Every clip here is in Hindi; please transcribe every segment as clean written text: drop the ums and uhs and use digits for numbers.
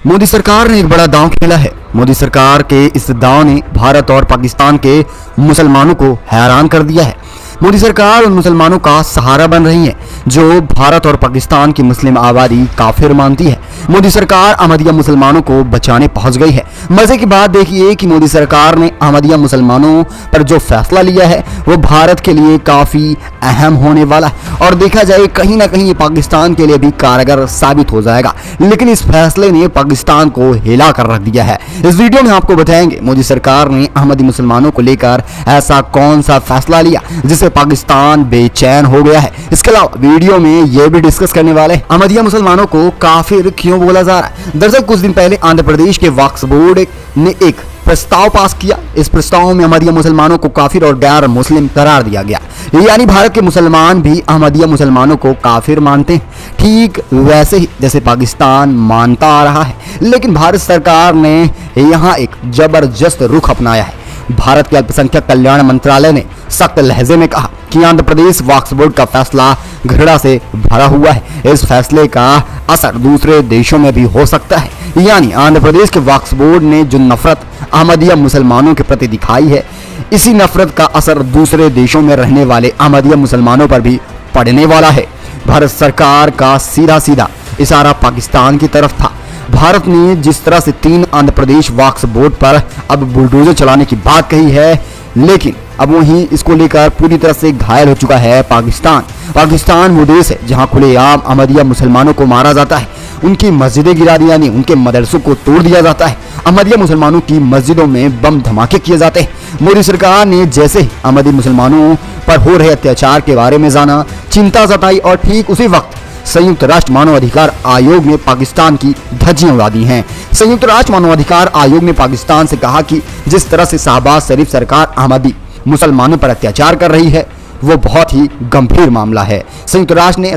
मोदी सरकार ने एक बड़ा दांव खेला है। मोदी सरकार के इस दांव ने भारत और पाकिस्तान के मुसलमानों को हैरान कर दिया है। मोदी सरकार उन मुसलमानों का सहारा बन रही है जो भारत और पाकिस्तान की मुस्लिम आबादी काफिर मानती है। मोदी सरकार अहमदिया मुसलमानों को बचाने पहुंच गई है। मजे की बात देखिए कि मोदी सरकार ने अहमदिया मुसलमानों पर जो फैसला लिया है वो भारत के लिए काफी अहम होने वाला है और देखा जाए कहीं ना कहीं ये पाकिस्तान के लिए भी कारगर साबित हो जाएगा। लेकिन इस फैसले ने पाकिस्तान को हिला कर रख दिया है। इस वीडियो में आपको बताएंगे मोदी सरकार ने अहमदी मुसलमानों को लेकर ऐसा कौन सा फैसला लिया जिससे पाकिस्तान बेचैन हो गया है। इसके अलावा वीडियो में ये भी डिस्कस करने वाले हैं अहमदिया मुसलमानों को काफिर क्यों बोला जा रहा है। दरअसल कुछ दिन पहले आंध्र प्रदेश के वक्फ बोर्ड ने एक प्रस्ताव पास किया। इस प्रस्ताव में अहमदिया मुसलमानों को काफिर और गैर मुस्लिम करार दिया गया, यानी भारत के मुसलमान भी अहमदिया मुसलमानों को काफिर मानते हैं, ठीक वैसे ही जैसे पाकिस्तान मानता आ रहा है। लेकिन भारत सरकार ने यहाँ एक जबरदस्त रुख अपनाया है। भारत के अल्पसंख्यक कल्याण मंत्रालय ने सख्त लहजे में कहा कि आंध्र प्रदेश वक्फ बोर्ड का फैसला घृणा से भरा हुआ है। इस फैसले का असर दूसरे देशों में भी हो सकता है, यानी आंध्र प्रदेश के वक्फ बोर्ड ने जो नफरत अहमदिया मुसलमानों के प्रति दिखाई है, इसी नफरत का असर दूसरे देशों में रहने वाले अहमदिया मुसलमानों पर भी पड़ने वाला है। भारत सरकार का सीधा सीधा इशारा पाकिस्तान की तरफ था। भारत ने जिस तरह से 3 आंध्र प्रदेश वक्फ बोर्ड पर अब बुलडोजर चलाने की बात कही है, लेकिन अब वहीं इसको लेकर पूरी तरह से घायल हो चुका है पाकिस्तान वो देश है जहां खुलेआम अहमदिया मुसलमानों को मारा जाता है, उनकी मस्जिदें गिरा दी, यानी उनके मदरसों को तोड़ दिया जाता है, अहमदिया मुसलमानों की मस्जिदों में बम धमाके किए जाते हैं। मोदी सरकार ने जैसे ही अहमदी मुसलमानों पर हो रहे अत्याचार के बारे में जाना, चिंता जताई और ठीक उसी वक्त संयुक्त राष्ट्र मानवाधिकार आयोग ने पाकिस्तान की धज्जियां उड़ा दी हैं। संयुक्त राष्ट्र मानवाधिकार आयोग ने पाकिस्तान से कहा कि जिस तरह से शहबाज शरीफ सरकार अहमदी मुसलमानों पर अत्याचार कर रही है वो बहुत ही गंभीर मामला है। संयुक्त राष्ट्र ने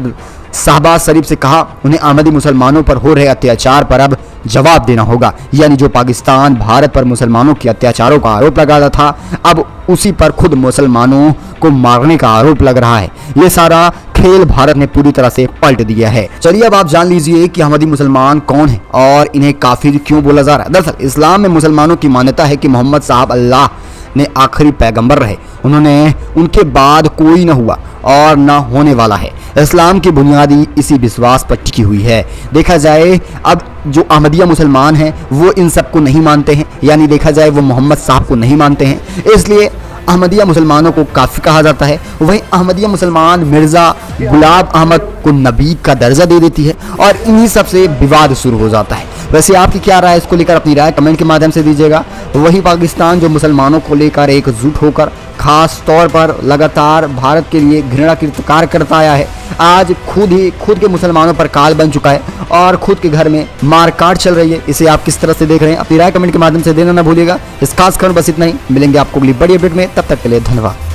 शहबाज शरीफ से कहा उन्हें अहमदी मुसलमानों पर हो रहे अत्याचार पर अब जवाब देना होगा, यानी जो पाकिस्तान भारत पर मुसलमानों के अत्याचारों का आरोप लगाता था अब उसी पर खुद मुसलमानों को मारने का आरोप लग रहा है। ये सारा खेल भारत ने पूरी तरह से पलट दिया है। चलिए अब आप जान लीजिए कि अहमदी मुसलमान कौन है और इन्हें काफिर क्यों बोला जा रहा है। दरअसल इस्लाम में मुसलमानों की मान्यता है कि मोहम्मद साहब अल्लाह ने आखिरी पैगंबर रहे, उनके बाद कोई न हुआ और न होने वाला है। इस्लाम की बुनियादी इसी विश्वास पर टिकी हुई है। देखा जाए अब जो अहमदिया मुसलमान हैं वो इन सबको नहीं मानते हैं, यानी देखा जाए वो मोहम्मद साहब को नहीं मानते हैं, इसलिए अहमदिया मुसलमानों को काफिर कहा जाता है। वहीं अहमदिया मुसलमान मिर्जा गुलाब अहमद को नबी का दर्जा दे देती है और इन्हीं सब से विवाद शुरू हो जाता है। वैसे आपकी क्या राय है, इसको लेकर अपनी राय कमेंट के माध्यम से दीजिएगा। वहीं पाकिस्तान जो मुसलमानों को लेकर एकजुट होकर खास तौर पर लगातार भारत के लिए घृणा की कार्य करता आया है, आज खुद के मुसलमानों पर काल बन चुका है और खुद के घर में मारकाट चल रही है। इसे आप किस तरह से देख रहे हैं, अपनी राय कमेंट के माध्यम से देना ना भूलिएगा। इस खास खबर बस इतना ही, मिलेंगे आपको अगली बड़ी अपडेट में, तब तक के लिए धन्यवाद।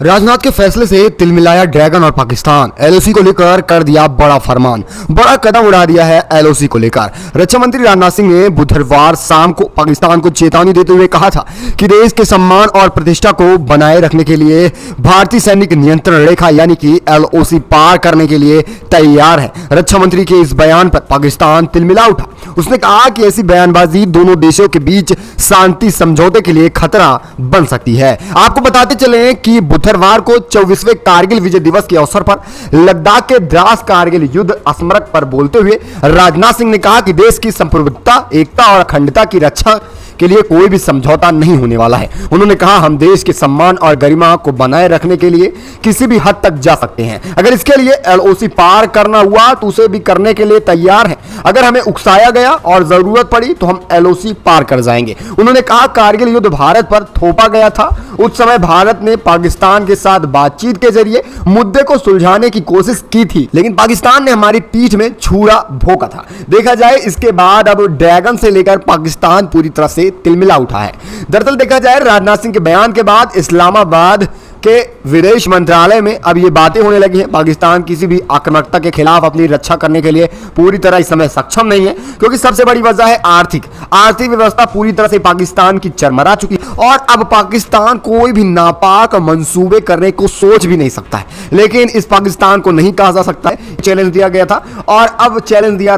राजनाथ के फैसले से तिलमिलाया ड्रैगन और पाकिस्तान, एलओसी को लेकर कर दिया बड़ा फरमान, बड़ा कदम उड़ा दिया है एलओसी को लेकर। रक्षा मंत्री राजनाथ सिंह ने बुधवार शाम को पाकिस्तान को चेतावनी देते हुए कहा था कि देश के सम्मान और प्रतिष्ठा को बनाए रखने के लिए भारतीय सैनिक नियंत्रण रेखा यानी कि एलओसी पार करने के लिए तैयार है। रक्षा मंत्री के इस बयान पर पाकिस्तान तिलमिला उठा। उसने कहा कि ऐसी बयानबाजी दोनों देशों के बीच शांति समझौते के लिए खतरा बन सकती है। आपको बताते चले कि बुधवार को 24वें कारगिल विजय दिवस के अवसर पर लद्दाख के द्रास कारगिल युद्ध स्मारक पर बोलते हुए राजनाथ सिंह ने कहा कि देश की संप्रभुता, एकता और अखंडता की रक्षा के लिए कोई भी समझौता नहीं होने वाला है। उन्होंने कहा हम देश के सम्मान और गरिमा को बनाए रखने के लिए किसी भी हद तक जा सकते हैं। अगर इसके लिए एलओसी पार करना हुआ तो उसे भी करने के लिए तैयार हैं। अगर हमें उकसाया गया और जरूरत पड़ी तो हम एलओसी पार कर जाएंगे। उन्होंने कहा कारगिल युद्ध भारत पर थोपा गया था। उस समय भारत ने पाकिस्तान के साथ बातचीत के जरिए मुद्दे को सुलझाने की कोशिश की थी, लेकिन पाकिस्तान ने हमारी पीठ में छुरा भोंका था। देखा जाए इसके बाद अब ड्रैगन से लेकर पाकिस्तान पूरी तरह से तिलमिला उठा है। दरअसल देखा जाए राजनाथ सिंह के बयान के बाद इस्लामाबाद कि विदेश मंत्रालय में अब ये बातें होने लगी हैं। पाकिस्तान किसी भी आक्रामकता के खिलाफ अपनी रक्षा करने के लिए पूरी तरह इस समय सक्षम नहीं है, क्योंकि सबसे बड़ी वजह है आर्थिक व्यवस्था पूरी तरह से पाकिस्तान की चरमरा चुकी है और अब पाकिस्तान कोई भी नापाक मंसूबे करने को सोच भी नहीं सकता है। लेकिन इस पाकिस्तान को नहीं कहा जा सकता है, चैलेंज दिया गया था और अब चैलेंज दिया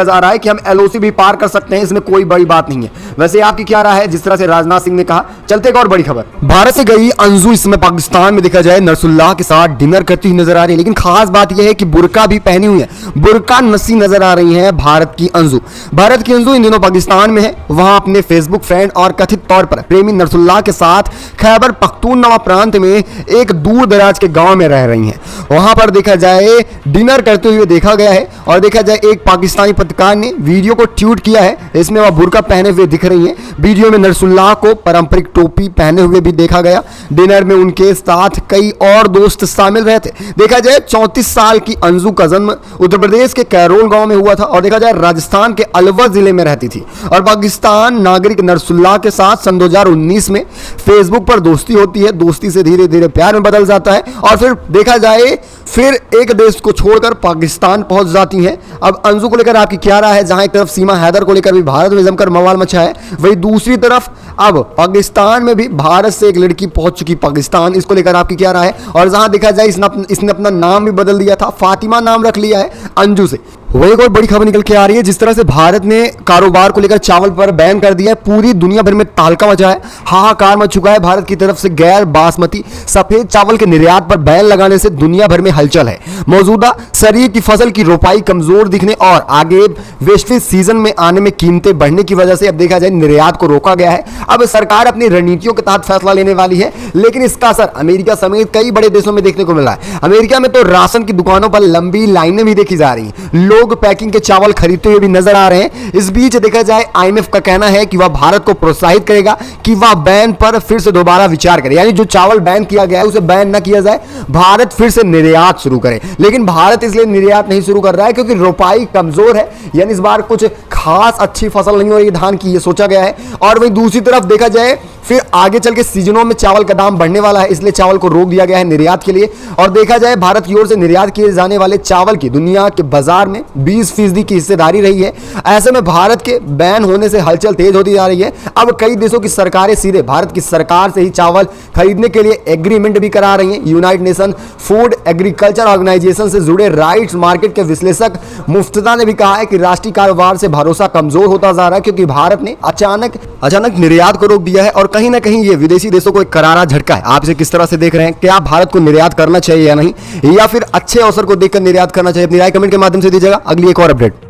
जा रहा है कि हम एलओसी भी पार कर सकते हैं, इसमें कोई बड़ी बात नहीं है। वैसे आपकी क्या राय है? जिस तरह से राजनाथ सिंह ने कहा। चलते एक और बड़ी खबर, भारत से गई अंजू इस समय पाकिस्तान में देखा जाए नरसुल्लाह के साथ डिनर करती हुई नजर आ रही है, लेकिन खास बात यह है कि बुर्का भी पहनी हुई है, बुर्का नसी नजर आ रही है भारत की अंजू इन दिनों पाकिस्तान में है। वहां अपने फेसबुक फ्रेंड और कथित तौर पर प्रेमी नरसुल्लाह के साथ खैबर पख्तूनख्वा प्रांत में एक दूर दराज के गांव में रह रही हैं। वहां पर देखा जाए डिनर करते हुए देखा गया है और देखा जाए एक पाकिस्तानी पत्रकार ने वीडियो को ट्वीट किया है, इसमें वह बुर्का पहने हुए दिख रही हैं। वीडियो में नरसुल्लाह को पारंपरिक टोपी पहने हुए भी देखा गया। डिनर में उनके साथ कई और दोस्त शामिल रहे थे। देखा जाए 34 साल की अंजू का जन्म उत्तर प्रदेश के कैरोल गांव में हुआ था और देखा जाए राजस्थान के अलवर जिले में रहती थी और पाकिस्तान नागरिक नरसुल्लाह के साथ सन 2019 में फेसबुक पर दोस्ती होती है। दोस्ती से धीरे धीरे प्यार में बदल जाता है और फिर देखा जाए फिर एक देश को छोड़कर पाकिस्तान पहुंच जाती हैं। अब अंजू को लेकर आपकी क्या राय है? जहां एक तरफ सीमा हैदर को लेकर भी भारत में जमकर बवाल मचा है, वहीं दूसरी तरफ अब पाकिस्तान में भी भारत से एक लड़की पहुंच चुकी पाकिस्तान, इसको लेकर आपकी क्या राय है? और जहां देखा जाए इसने अपना नाम भी बदल दिया था, फातिमा नाम रख लिया है अंजू से। वही एक और बड़ी खबर निकल के आ रही है, जिस तरह से भारत ने कारोबार को लेकर चावल पर बैन कर दिया है, पूरी दुनिया भर में तालका मचा है, हाहाकार मच चुका है। भारत की तरफ से गैर बासमती सफेद चावल के निर्यात पर बैन लगाने से दुनिया भर में हलचल है। मौजूदा खरीफ की फसल की रोपाई कमजोर दिखने और आगे वैश्विक सीजन में आने में कीमतें बढ़ने की वजह से अब देखा जाए निर्यात को रोका गया है। अब सरकार अपनी रणनीतियों के तहत फैसला लेने वाली है, लेकिन इसका असर अमेरिका समेत कई बड़े देशों में देखने को मिला है। अमेरिका में तो राशन की दुकानों पर लंबी लाइनें भी देखी जा रही हैं, लोग पैकिंग के चावल खरीदते हुए भी नजर आ रहे हैं। इस बीच देखा जाए आईएमएफ का कहना है कि वह भारत को प्रोत्साहित करेगा कि वह बैन पर फिर से दोबारा विचार करे, यानी जो चावल बैन किया गया है उसे बैन न किया जाए, भारत फिर से निर्यात शुरू करे। लेकिन भारत इसलिए निर्यात नहीं शुरू कर रहा है क्योंकि रोपाई कमजोर है, यानी इस बार कुछ खास अच्छी फसल नहीं हो रही धान की, ये सोचा गया है। और वहीं दूसरी तरफ देखा जाए फिर आगे चल के सीजनों में चावल का दाम बढ़ने वाला है, इसलिए चावल को रोक दिया गया है निर्यात के लिए। और देखा जाए भारत की ओर से निर्यात किए जाने वाले चावल की दुनिया के बाजार में 20% की हिस्सेदारी रही है। ऐसे में भारत के बैन होने से हलचल तेज होती जा रही है। अब कई देशों की सरकारें सीधे भारत की सरकार से ही चावल खरीदने के लिए एग्रीमेंट भी करा रही हैं। United Nation Food Agriculture Organization से जुड़े राइट्स मार्केट के विश्लेषक मुफ्तदा ने भी कहा है कि राष्ट्रीय कारोबार से भरोसा कमजोर होता जा रहा है, क्योंकि भारत ने अचानक निर्यात को रोक दिया है और कहीं ना कहीं ये विदेशी देशों को एक करारा झटका है। आप इसे किस तरह से देख रहे हैं? क्या भारत को निर्यात करना चाहिए या नहीं, या फिर अच्छे अवसर को देखकर निर्यात करना चाहिए? अपनी राय कमेंट के माध्यम से दीजिएगा। अगली एक और अपडेट।